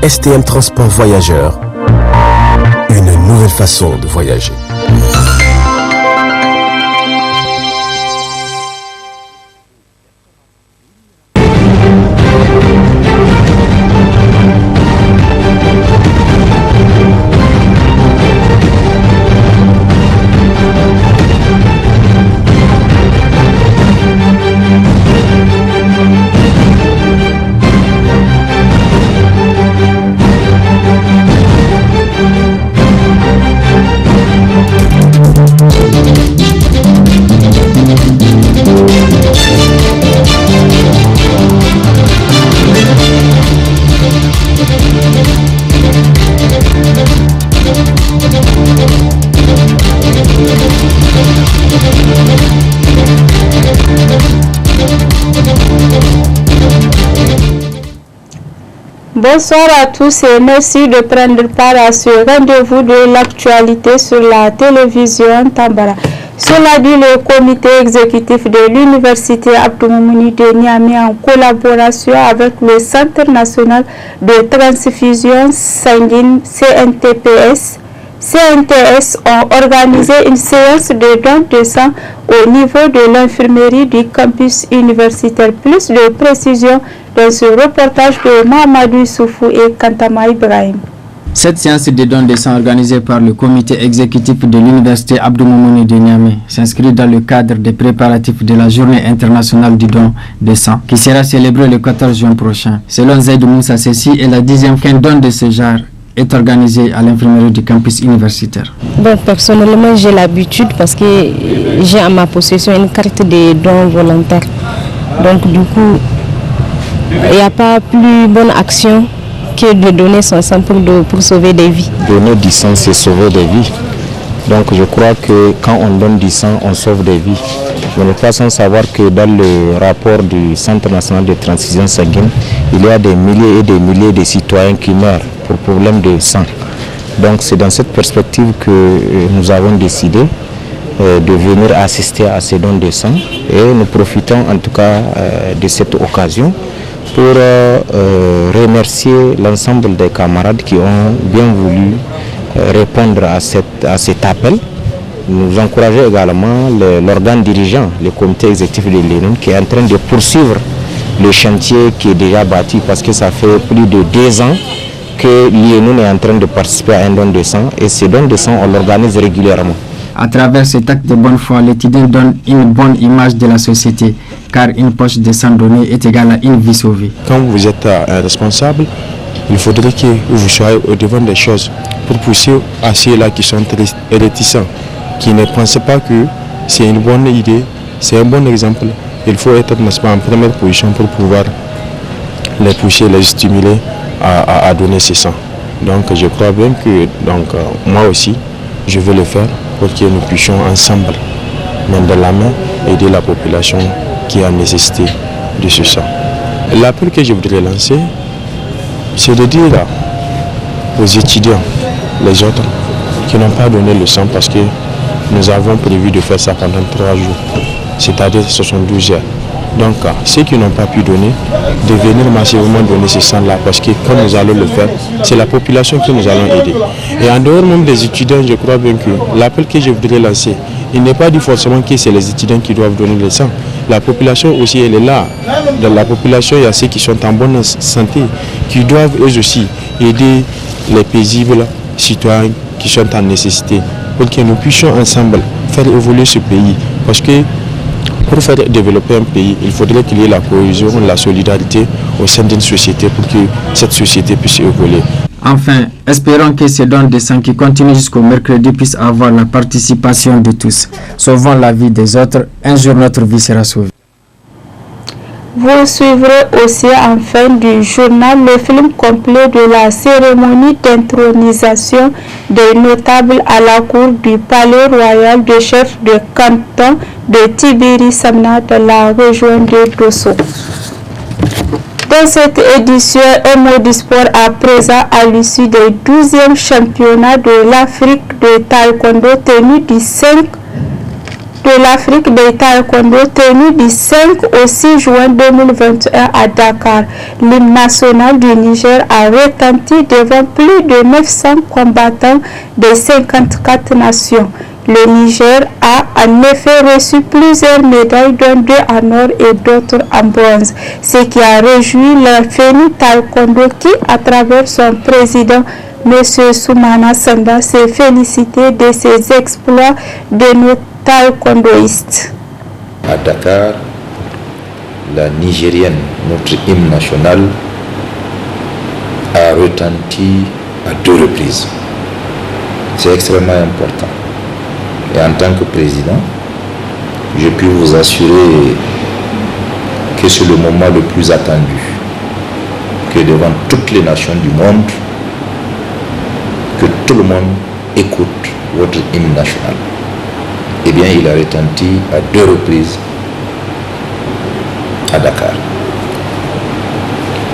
STM Transport Voyageurs. Une nouvelle façon de voyager. Bonsoir à tous et merci de prendre part à ce rendez-vous de l'actualité sur la télévision Tambara. Cela dit, le comité exécutif de l'université Abdou Moumouni de Niamey en collaboration avec le Centre national de transfusion sanguine CNTS ont organisé une séance de don de sang au niveau de l'infirmerie du campus universitaire. Plus de précisions dans ce reportage de Mahamadou Soufou et Kantama Ibrahim. Cette séance de don de sang organisée par le comité exécutif de l'université Abdou Moumouni de Niamey s'inscrit dans le cadre des préparatifs de la journée internationale du don de sang qui sera célébrée le 14 juin prochain. Selon Zaid Moussa Sessi, est la 10e qu'un don de ce genre est organisé à l'infirmerie du campus universitaire. Bon, personnellement, j'ai l'habitude parce que j'ai à ma possession une carte de don volontaire. Donc, du coup, il n'y a pas plus bonne action que de donner son sang pour sauver des vies. Donner du sang, c'est sauver des vies. Donc je crois que quand on donne du sang, on sauve des vies. Vous n'êtes pas sans savoir que dans le rapport du Centre national de transfusion sanguine, il y a des milliers et des milliers de citoyens qui meurent pour problème de sang. Donc c'est dans cette perspective que nous avons décidé de venir assister à ces dons de sang. Et nous profitons en tout cas de cette occasion pour remercier l'ensemble des camarades qui ont bien voulu répondre à cet appel. Nous encourageons également l'organe dirigeant, le comité exécutif de l'INUN, qui est en train de poursuivre le chantier qui est déjà bâti parce que ça fait plus de 2 ans que l'INUN est en train de participer à un don de sang et ce don de sang, on l'organise régulièrement. À travers cet acte de bonne foi, l'étudiant donne une bonne image de la société, car une poche de sang donnée est égale à une vie sauvée. Quand vous êtes un responsable, il faudrait que vous soyez au devant des choses pour pousser à ceux-là qui sont réticents, qui ne pensent pas que c'est une bonne idée, c'est un bon exemple. Il faut être en première position pour pouvoir les pousser, les stimuler à donner ce sang. Donc je crois bien que moi aussi, je vais le faire pour que nous puissions ensemble, main dans la main, aider la population qui a nécessité de ce sang. L'appel que je voudrais lancer, c'est de dire aux étudiants, les autres, qui n'ont pas donné le sang parce que nous avons prévu de faire ça pendant 3 jours, c'est-à-dire 72 heures. Donc, ceux qui n'ont pas pu donner, de venir massivement donner ce sang-là, parce que quand nous allons le faire, c'est la population que nous allons aider. Et en dehors même des étudiants, je crois bien que l'appel que je voudrais lancer, il n'est pas dit forcément que c'est les étudiants qui doivent donner le sang. La population aussi, elle est là. Dans la population, il y a ceux qui sont en bonne santé, qui doivent eux aussi aider les paisibles citoyens qui sont en nécessité, pour que nous puissions ensemble faire évoluer ce pays. Parce que pour faire développer un pays, il faudrait qu'il y ait la cohésion, la solidarité au sein d'une société pour que cette société puisse évoluer. Enfin, espérons que ces dons de sang qui continuent jusqu'au mercredi puissent avoir la participation de tous. Sauvons la vie des autres, un jour notre vie sera sauvée. Vous suivrez aussi en fin du journal le film complet de la cérémonie d'intronisation des notables à la cour du palais royal de chef de canton de Tibiri Samna dans la région de Dosso. Dans cette édition, un mot du sport à présent à l'issue des 12e championnats de l'Afrique de taekwondo tenu du de l'Afrique de taekwondo tenu du 5 au 6 juin 2021 à Dakar. L'hymne national du Niger a retenti devant plus de 900 combattants de 54 nations. Le Niger a en effet reçu plusieurs médailles, dont 2 en or et d'autres en bronze, ce qui a réjoui le FENI Taekwondo qui, à travers son président, M. Soumana Sanda, s'est félicité de ses exploits de nos taekwondoïstes. À Dakar, la Nigérienne, notre hymne national, a retenti à 2 reprises. C'est extrêmement important. Et en tant que président, je puis vous assurer que c'est le moment le plus attendu, que devant toutes les nations du monde, que tout le monde écoute votre hymne national. Eh bien, il a retenti à 2 reprises à Dakar.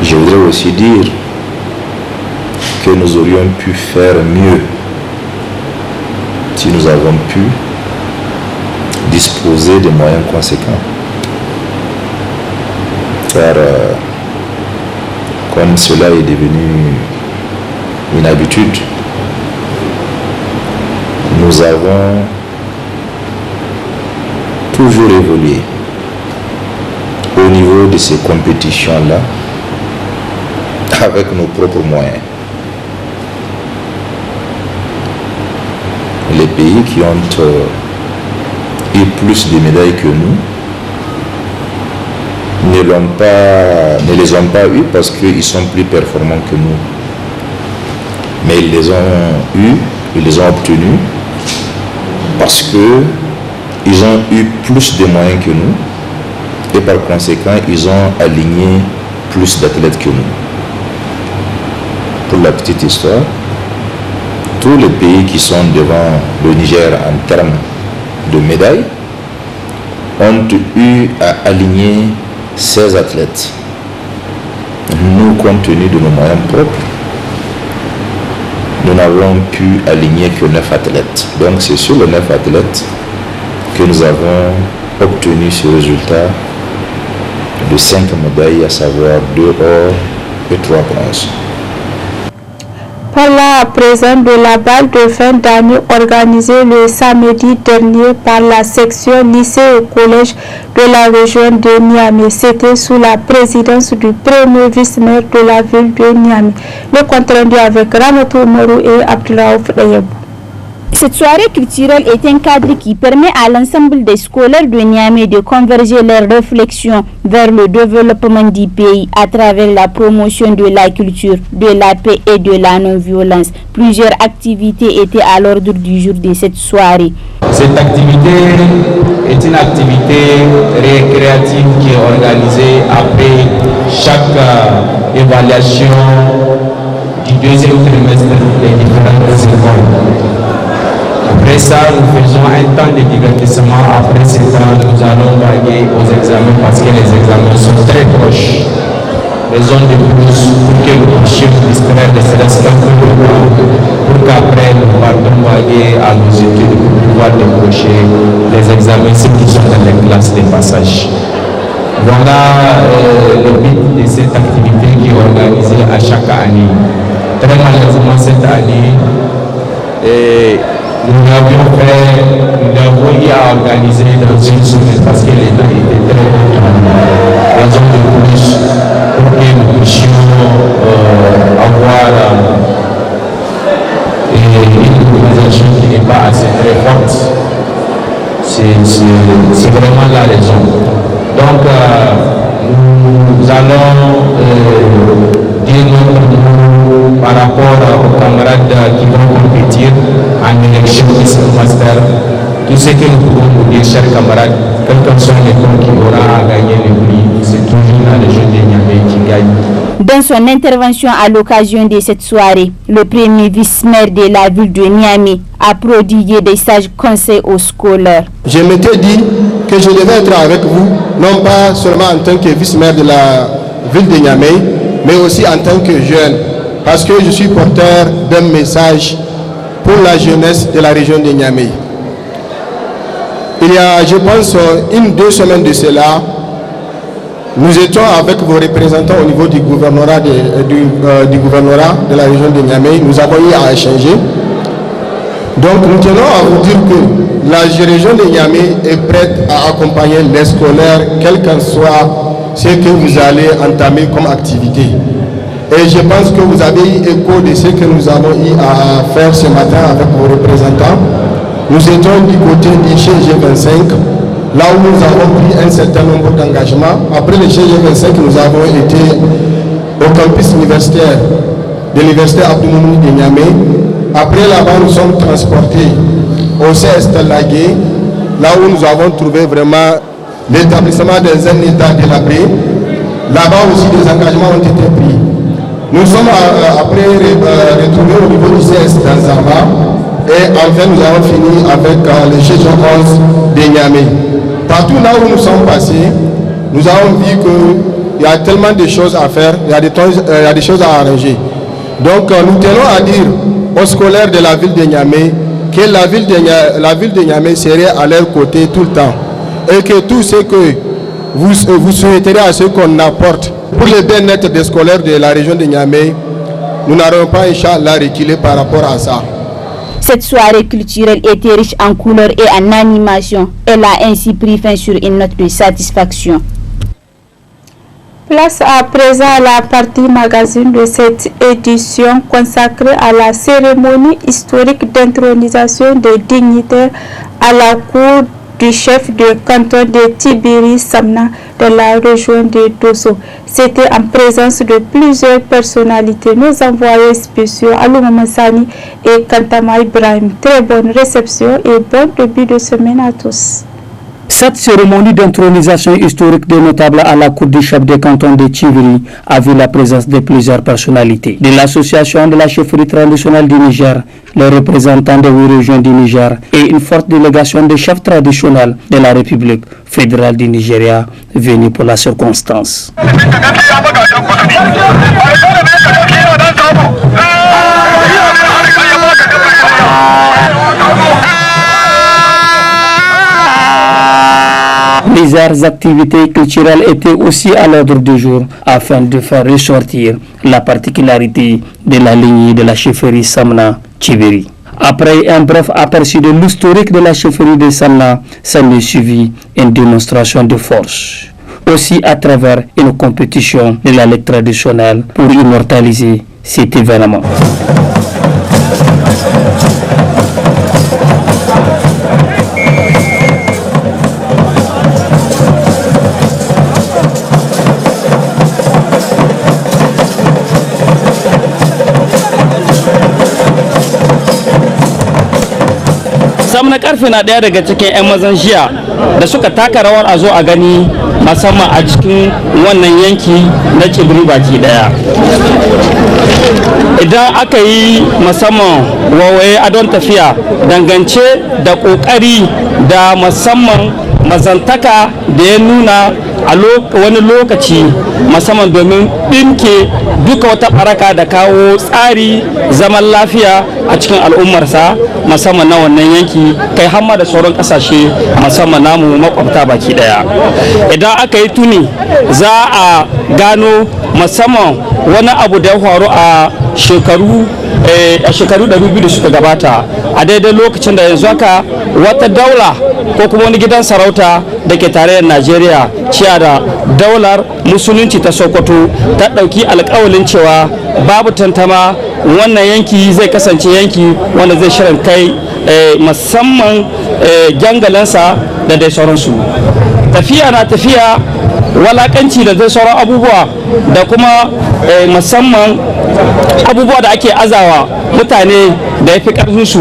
Je voudrais aussi dire que nous aurions pu faire mieux si nous avons pu disposer de moyens conséquents. Car comme cela est devenu une habitude, nous avons toujours évolué au niveau de ces compétitions-là avec nos propres moyens. Les pays qui ont eu plus de médailles que nous ne les ont pas eu parce qu'ils sont plus performants que nous. Mais ils les ont eu, ils les ont obtenus parce qu'ils ont eu plus de moyens que nous et par conséquent ils ont aligné plus d'athlètes que nous. Pour la petite histoire, tous les pays qui sont devant le Niger en termes de médailles ont eu à aligner 16 athlètes. Nous, compte tenu de nos moyens propres, nous n'avons pu aligner que 9 athlètes. Donc c'est sur les 9 athlètes que nous avons obtenu ce résultat de 5 médailles, à savoir 2 or et 3 bronzes. Parlant à présent de la balle de fin d'année organisée le samedi dernier par la section lycée et collège de la région de Niamey. C'était sous la présidence du premier vice-maire de la ville de Niamey. Le compte rendu avec Ramatou Mourou et Abdoulaouf Dayabou. Cette soirée culturelle est un cadre qui permet à l'ensemble des scolaires de Niamey de converger leurs réflexions vers le développement du pays à travers la promotion de la culture, de la paix et de la non-violence. Plusieurs activités étaient à l'ordre du jour de cette soirée. Cette activité est une activité récréative qui est organisée après chaque évaluation du deuxième trimestre des différentes écoles. Après ça, nous faisons un temps de divertissement. Après ce temps, nous allons vaguer aux examens parce que les examens sont très proches. Raison de plus pour que nous puissions distraire de cela pour qu'après nous partons vaguer à nos études pour pouvoir décrocher les examens, ceux qui sont dans les classes de passage. Voilà le but de cette activité qui est organisée à chaque année. Très malheureusement cette année, nous l'avons eu à organiser dans une semaine parce que l'État était très contraint. Raison de plus pour que nous puissions avoir une organisation qui n'est pas assez très forte. C'est vraiment la raison. Donc nous allons dire notre mot par rapport aux camarades qui vont compétir en élection de master. Tout ce que nous pouvons vous dire, chers camarades, quel que soit l'école qui aura à gagner le prix, c'est toujours la région de Niamey qui gagne. Dans son intervention à l'occasion de cette soirée, le premier vice-maire de la ville de Niamey a prodigué des sages conseils aux scolaires. Je m'étais dit que je devais être avec vous, non pas seulement en tant que vice-maire de la ville de Niamey, mais aussi en tant que jeune, parce que je suis porteur d'un message pour la jeunesse de la région de Niamey. il y a, je pense, 1-2 semaines de cela, nous étions avec vos représentants au niveau du gouvernorat de la région de Niamey. Nous avons eu à échanger. Donc nous tenons à vous dire que la région de Niamey est prête à accompagner les scolaires, quel qu'en soit ce que vous allez entamer comme activité. Et je pense que vous avez eu écho de ce que nous avons eu à faire ce matin avec vos représentants. Nous étions du côté du CG25, là où nous avons pris un certain nombre d'engagements. Après le CG25, nous avons été au campus universitaire de l'université Abdou Moumouni de Niamey. Après là-bas, nous sommes transportés au CS Talagué, là où nous avons trouvé vraiment l'établissement dans un état délabré. Là-bas aussi, des engagements ont été pris. Nous sommes après retrouvés au niveau du CS d'Anzamba et enfin nous avons fini avec le G11 de Niamey. Partout là où nous sommes passés, nous avons vu qu'il y a tellement de choses à faire, il y a des choses à arranger. Donc nous tenons à dire aux scolaires de la ville de Niamey que la ville de Niamey serait à leur côté tout le temps et que tout ce que vous souhaiterez à ce qu'on apporte pour le bien-être des scolaires de la région de Niamey, nous n'aurons pas, Inch'Allah, reculé par rapport à ça. Cette soirée culturelle était riche en couleurs et en animation. Elle a ainsi pris fin sur une note de satisfaction. Place à présent à la partie magazine de cette édition consacrée à la cérémonie historique d'intronisation des dignitaires à la cour du chef de canton de Tibiri Samna de la région de Dosso. C'était en présence de plusieurs personnalités, nos envoyés spéciaux Alou Mamassani et Kantama Ibrahim. Très bonne réception et bon début de semaine à tous. Cette cérémonie d'intronisation historique des notables à la cour du chef de canton de Tchiviri a vu la présence de plusieurs personnalités. De l'association de la chefferie traditionnelle du Niger, les représentants des 8 régions du Niger et une forte délégation des chefs traditionnels de la République fédérale du Nigeria venus pour la circonstance. Plusieurs activités culturelles étaient aussi à l'ordre du jour afin de faire ressortir la particularité de la lignée de la chefferie Samna Tchibiri. Après un bref aperçu de l'historique de la chefferie de Samna, s'en est suivi une démonstration de force. Aussi à travers une compétition de la lettre traditionnelle pour immortaliser cet événement. Samna karfe na daya daga cikin 'yan mazan jiya da suka taka rawar a zo a gani musamman a cikin wannan yanki na Tchibiri baki daya. Idan aka yi musamman wawaye adon tafiya dangance da kokari da musamman mazantaka da ya nuna a wani lokaci musamman domin ɗinke duka wata baraka da kawo tsari zaman lafiya a cikin al'ummarsa musamman na wannan yanki kai hamma da sauran kasashe musamman namu makwabta baki daya. Idan aka yi tuni za a gano musamman wani abu da ya faru a shekaru 200 da suka gabata a daidai lokacin da yanzu haka wata daula ko kuma wani gidan sarauta da ke tarayyar Najeriya ciya da daular musulunci ta Sokoto ta ɗauki alƙawalin cewa babu tantama wannan yanki zai kasance yanki wanda zai shirin kai musamman gangalansa da dai sauransu. Tafiya na tafiya walakanci da zai sauran abubuwa da kuma musamman abubuwa da ake azawa mutane da ya fi ƙarfinsu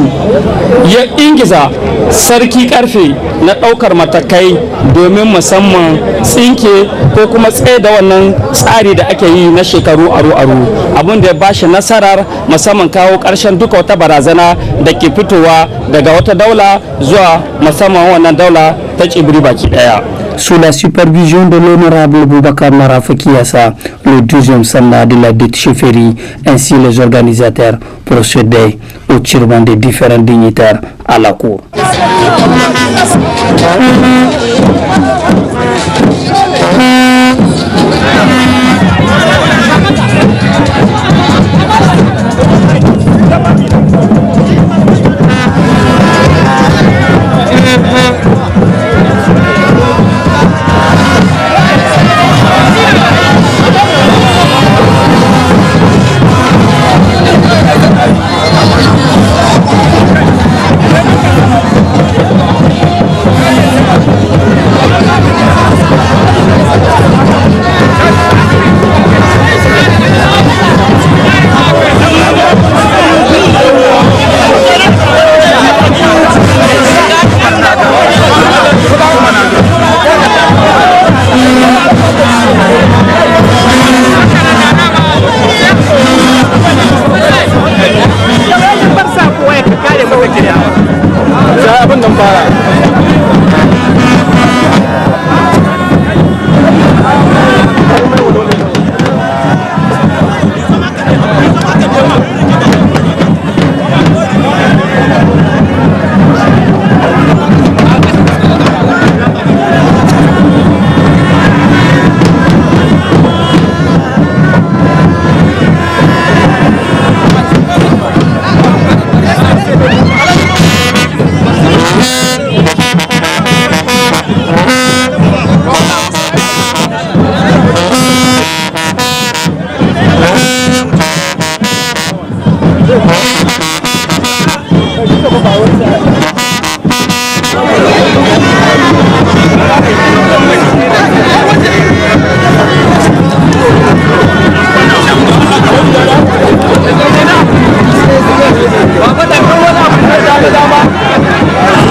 ya ingiza sarki karfe na ɗaukar matakai domin musamman tsinke ko kuma tsaye da wannan tsari da ake yi na shekaru aru-aru abin da ya bashi nasarar musamman kawo ƙarshen duka wata barazana da ke fitowa daga wata daula zuwa musamman wannan daula ta Tchibiri baki ɗaya. Sous la supervision de l'honorable Boubacar Marafakiassa, le 12e Samna de la dite chefferie, ainsi les organisateurs procédaient au tirement des différents dignitaires à la cour.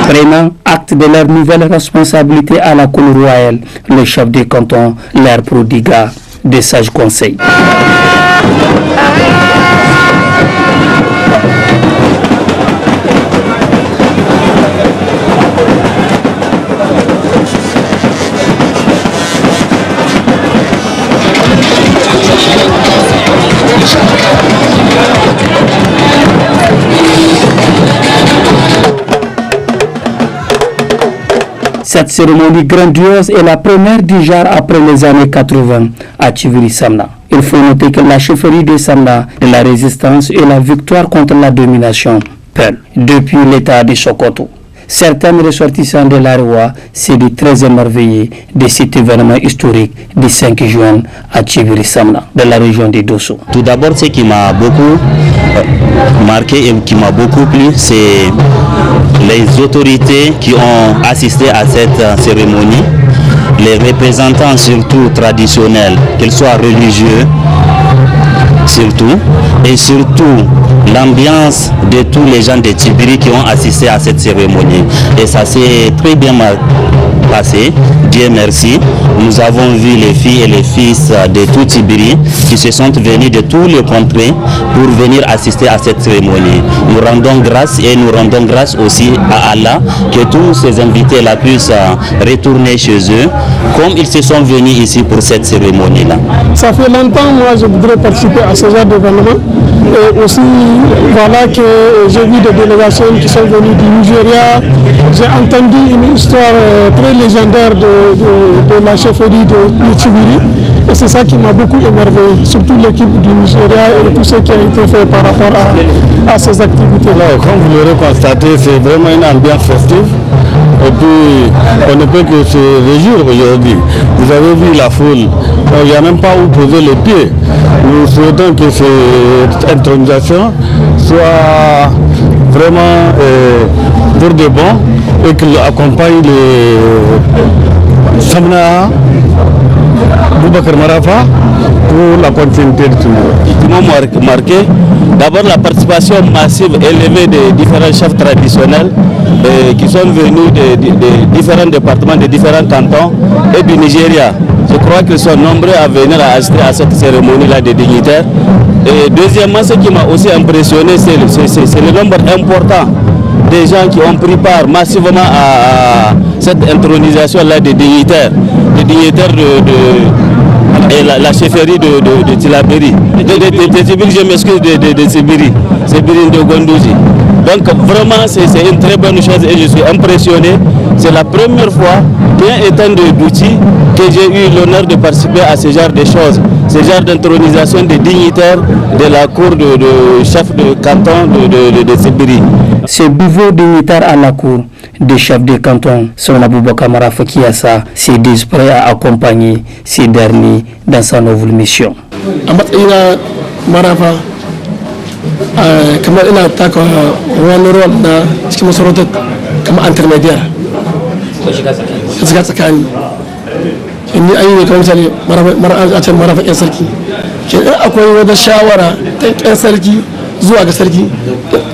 Prenant acte de leur nouvelle responsabilité à la cour royale, le chef du canton leur prodigua de sages conseils. Cette cérémonie grandiose est la première du genre après les années 80 à Tchiviri-Samna. Il faut noter que la chefferie de Samna de la résistance et la victoire contre la domination peine depuis l'état de Sokoto. Certains ressortissants de l'Arewa s'est dit très émerveillés de cet événement historique du 5 juin à Tchiviri-Samna, de la région de Dosso. Tout d'abord, ce qui m'a beaucoup marqué et qui m'a beaucoup plu, c'est les autorités qui ont assisté à cette cérémonie, les représentants surtout traditionnels, qu'ils soient religieux, surtout, et surtout l'ambiance de tous les gens de Tibiri qui ont assisté à cette cérémonie. Et ça s'est très bien passé, Dieu merci. Nous avons vu les filles et les fils de tout Tibiri qui se sont venus de tous les contrées pour venir assister à cette cérémonie. Nous rendons grâce et nous rendons grâce aussi à Allah que tous ces invités-là puissent retourner chez eux comme ils se sont venus ici pour cette cérémonie-là. Ça fait longtemps, moi, je voudrais participer à ce genre d'événement. Et aussi, voilà que j'ai vu des délégations qui sont venues du Nigeria. J'ai entendu une histoire très légendaire de la chefferie de Tchiviri. Et c'est ça qui m'a beaucoup émerveillé, surtout l'équipe du Nigeria et tout ce qui a été fait par rapport à ces activités-là. Comme vous l'aurez constaté, c'est vraiment une ambiance festive. Et puis, on ne peut que se réjouir aujourd'hui. Vous avez vu la foule, il n'y a même pas où poser les pieds. Nous souhaitons que cette intronisation soit vraiment pour de bon et qu'il accompagne les Samna Boubacar Marafa pour la continuité de tout le monde. Qui m'ont marqué, d'abord la participation massive élevée des différents chefs traditionnels qui sont venus de différents départements, de différents cantons et du Nigeria. Je crois qu'ils sont nombreux à venir à assister à cette cérémonie-là des dignitaires. Et deuxièmement, ce qui m'a aussi impressionné, c'est le nombre important des gens qui ont pris part massivement à cette intronisation-là des dignitaires et la chefferie de Tilaberi. Je m'excuse de Sibiri de Gondouzi. Donc vraiment c'est une très bonne chose et je suis impressionné. C'est la première fois, bien étant d'outil, que j'ai eu l'honneur de participer à ce genre de choses, ce genre d'intronisation des dignitaires de la cour de chef de canton de Sibiri. Ce nouveau dignitaire à la cour des chefs de canton, son Aboubakar Marafa Kiassa, s'est dit prêt à accompagner ces derniers dans sa nouvelle mission. Marafa kamar ina taka wani rol na cikin masarautar kamar intermediate shiga tsakani inni ayi ne kamar misali marafa yan sarki ke in akwai wata shawara ta yan sarki zuwa ga sarki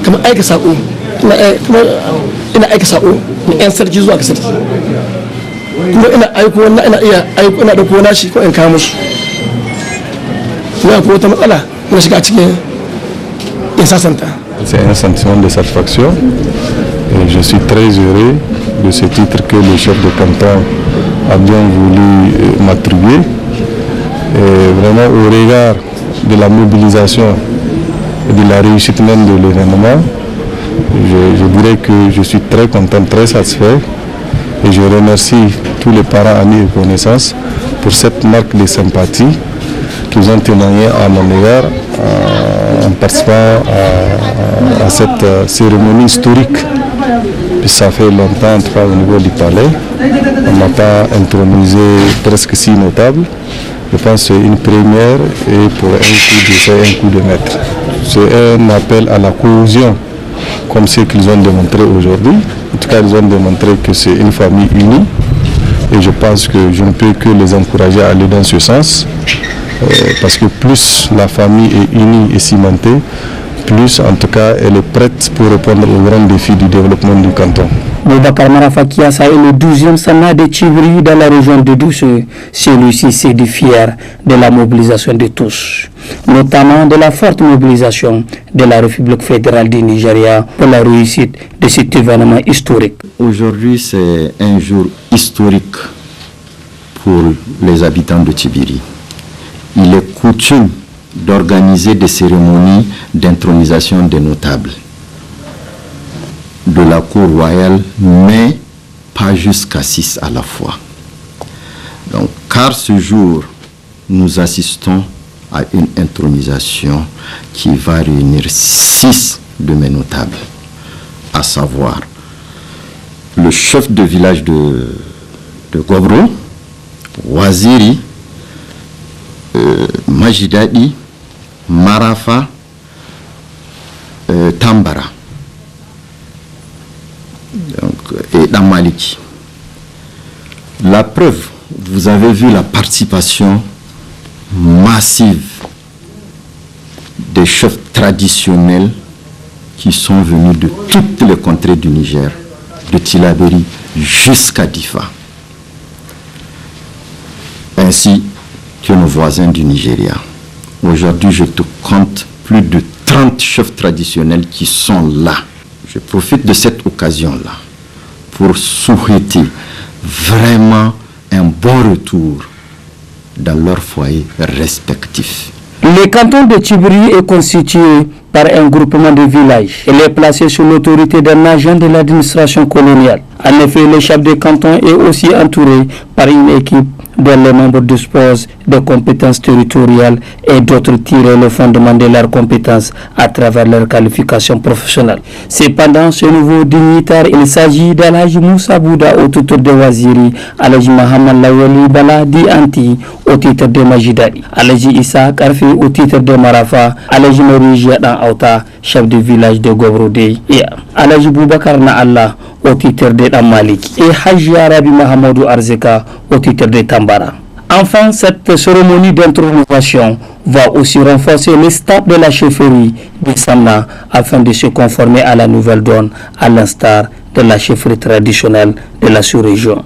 kamar aika sako ina aika sako na yan sarki zuwa ga sarki kuma ina aiko wannan ina iya aiko ina dauko na shi ko in kawo musu ina ko wata matsala ina shiga cikin C'est un sentiment de satisfaction et je suis très heureux de ce titre que le chef de canton a bien voulu m'attribuer. Vraiment au regard de la mobilisation et de la réussite même de l'événement, je dirais que je suis très content, très satisfait et je remercie tous les parents, amis et connaissances pour cette marque de sympathie qu'ils ont témoigné à mon égard en participant à cette cérémonie historique. Puis ça fait longtemps, en tout cas au niveau du palais, on n'a pas intronisé presque 6 notables. Je pense que c'est une première et pour un coup d'essai, un coup de maître. C'est un appel à la cohésion, comme ce qu'ils ont démontré aujourd'hui. En tout cas, ils ont démontré que c'est une famille unie et je pense que je ne peux que les encourager à aller dans ce sens. Parce que plus la famille est unie et cimentée, plus en tout cas elle est prête pour répondre aux grands défis du développement du canton. Boubacar Marafa Kiassa est le 12e Sana de Tchibri dans la région de Douce. Celui-ci s'est dit fier de la mobilisation de tous, notamment de la forte mobilisation de la République fédérale du Nigeria pour la réussite de cet événement historique. Aujourd'hui, c'est un jour historique pour les habitants de Tchibiri. Il est coutume d'organiser des cérémonies d'intronisation des notables de la cour royale, mais pas jusqu'à 6 à la fois. Donc, car ce jour, nous assistons à une intronisation qui va réunir 6 de mes notables, à savoir le chef de village de Gobro, Waziri, Majidadi, Marafa, Tambara et Damaliki. La preuve, vous avez vu la participation massive des chefs traditionnels qui sont venus de toutes les contrées du Niger, de Tillabéri jusqu'à Difa, ainsi que nos voisins du Nigeria. Aujourd'hui, je te compte plus de 30 chefs traditionnels qui sont là. Je profite de cette occasion-là pour souhaiter vraiment un bon retour dans leurs foyers respectifs. Le canton de Tchibiri est constitué par un groupement de villages. Il est placé sous l'autorité d'un agent de l'administration coloniale. En effet, le chef de canton est aussi entouré par une équipe dont les membres disposent de compétences territoriales et d'autres tirent le fondement de leurs compétences à travers leur qualification professionnelle. Cependant, ce nouveau dignitaire, il s'agit d'Alhaji Moussa Bouda au titre de Waziri, Alhaji Mohamed Lawali Bala Di Anti au titre de Majidadi, Alhaji Issa Karfi au titre de Marafa, Alhaji Mori Dan Aouta, chef de village de Gobrodé, et Alhaji Boubacar Na'Allah au titre de Damaliki, et Haji Arabi Mahamadou Arzeka au titre de Tambara. Enfin, cette cérémonie d'intronisation va aussi renforcer le stade de la chefferie de Samna afin de se conformer à la nouvelle donne, à l'instar de la chefferie traditionnelle de la sous-région.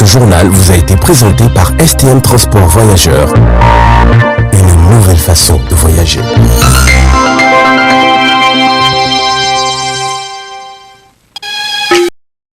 Ce journal vous a été présenté par STM Transport Voyageurs. Une nouvelle façon de voyager.